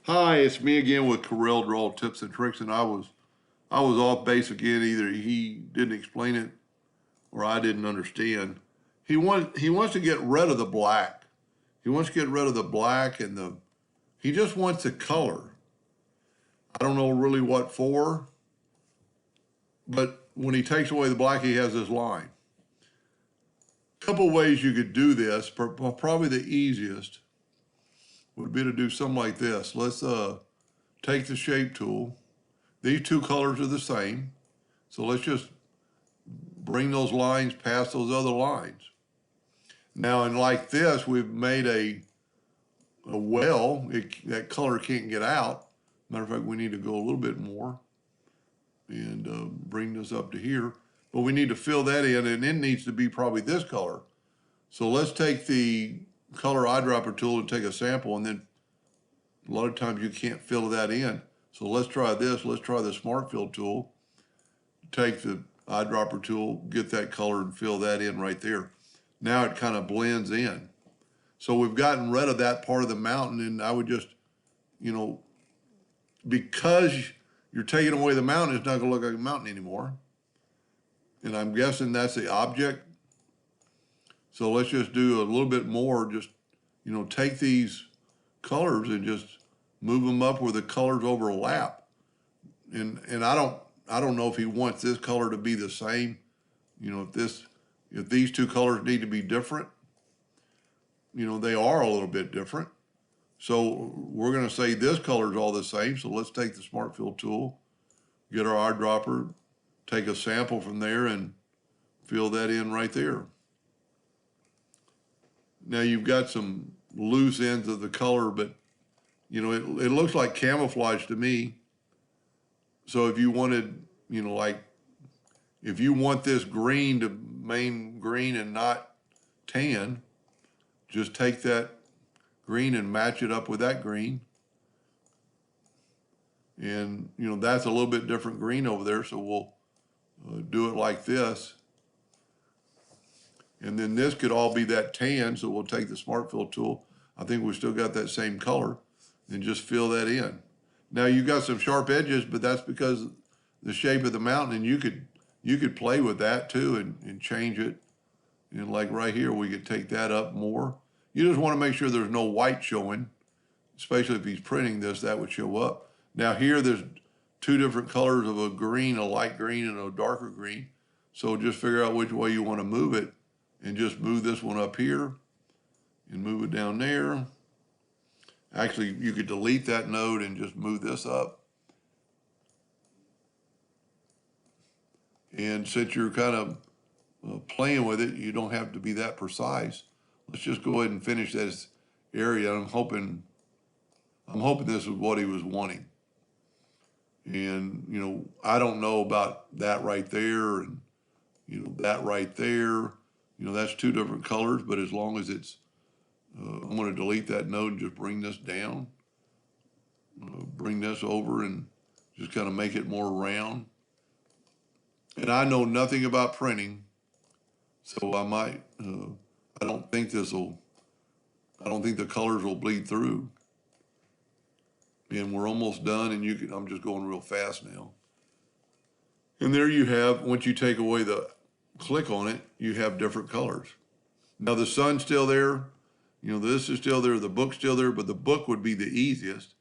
Hi, it's me again with Corel Draw Tips and Tricks, and I was off base again. Either he didn't explain it or I didn't understand. He wants to get rid of the black. He wants to get rid of the black and the he just wants the color. I don't know really what for, but when he takes away the black, he has this line. A couple ways you could do this. Probably the easiest would be to do something like this. Let's take the shape tool. These two colors are the same. So let's just bring those lines past those other lines. Now, and like this, we've made a well. That color can't get out. Matter of fact, we need to go a little bit more and bring this up to here. But we need to fill that in, and it needs to be probably this color. So let's take the color eyedropper tool and take a sample, and then a lot of times you can't fill that in. So let's try this. Let's try the Smart Fill tool. Take the eyedropper tool, get that color and fill that in right there. Now it kind of blends in. So we've gotten rid of that part of the mountain, and I would just, because you're taking away the mountain, it's not gonna look like a mountain anymore. And I'm guessing that's the object. So let's just do a little bit more, just, take these colors and just move them up where the colors overlap. And I don't know if he wants this color to be the same. If these two colors need to be different, they are a little bit different. So we're going to say this color is all the same. So let's take the Smart Fill tool, get our eyedropper, take a sample from there and fill that in right there. Now you've got some loose ends of the color, but it looks like camouflage to me. So if you wanted, like if you want this green to remain green and not tan, just take that green and match it up with that green. And, that's a little bit different green over there, so we'll do it like this. And then this could all be that tan, so we'll take the Smart Fill tool. I think we've still got that same color, and just fill that in. Now you got some sharp edges, but that's because the shape of the mountain, and you could play with that too and change it. And like right here, we could take that up more. You just want to make sure there's no white showing, especially if he's printing this, that would show up. Now here, there's two different colors of a green, a light green and a darker green. So just figure out which way you want to move it and just move this one up here and move it down there. Actually, you could delete that node and just move this up. And since you're kind of playing with it, you don't have to be that precise. Let's just go ahead and finish this area. I'm hoping this is what he was wanting. And, I don't know about that right there and, that right there. That's two different colors, but as long as it's, I'm going to delete that node and just bring this down. Bring this over and just kind of make it more round. And I know nothing about printing, so I might, I don't think the colors will bleed through. And we're almost done, and I'm just going real fast now. And there you have, once you take away the click on it, you have different colors. Now the sun's still there, this is still there, the book's still there, but the book would be the easiest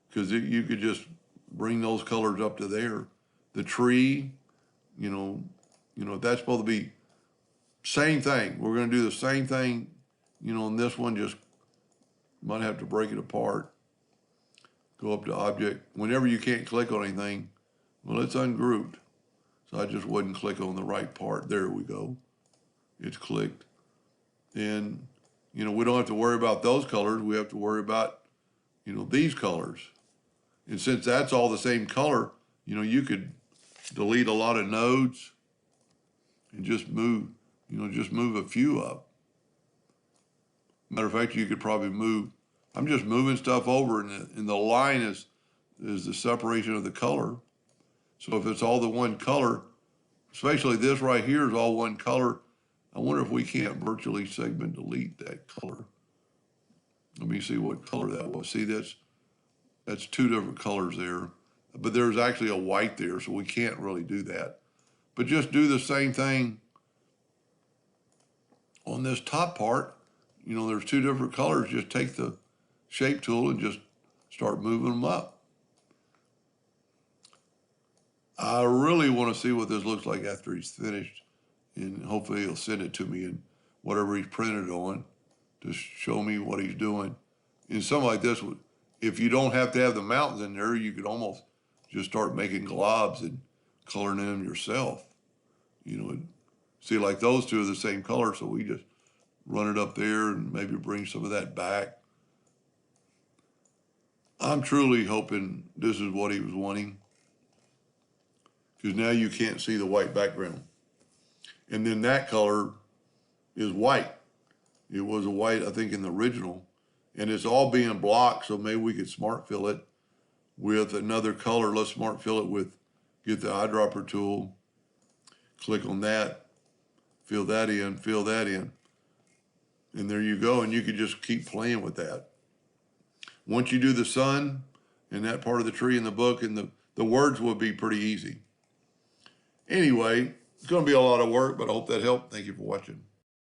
because you could just bring those colors up to there. The tree, that's supposed to be same thing. We're going to do the same thing, on this one, just might have to break it apart. Go up to object. Whenever you can't click on anything, well, it's ungrouped. So I just wouldn't click on the right part. There we go. It's clicked. And, we don't have to worry about those colors. We have to worry about, these colors. And since that's all the same color, you could delete a lot of nodes and just move a few up. Matter of fact, you could probably move, I'm just moving stuff over and the line is the separation of the color. So if it's all the one color, especially this right here is all one color, I wonder if we can't virtually segment delete that color. Let me see what color that was. See this? That's two different colors there. But there's actually a white there, so we can't really do that. But just do the same thing on this top part. You know, there's two different colors. Just take the shape tool and just start moving them up. I really want to see what this looks like after he's finished, and hopefully he'll send it to me in whatever he's printed on to show me what he's doing. And something like this, if you don't have to have the mountains in there, you could almost just start making globs and coloring them yourself. You know, see, like those two are the same color, so we just run it up there and maybe bring some of that back. I'm truly hoping this is what he was wanting, because now you can't see the white background. And then that color is white. It was a white, I think, in the original, and it's all being blocked, so maybe we could smart fill it with another color. Let's smart fill it with, get the eyedropper tool, click on that, fill that in, and there you go, and you could just keep playing with that. Once you do the sun and that part of the tree in the book, and the words will be pretty easy. Anyway, it's going to be a lot of work, but I hope that helped. Thank you for watching.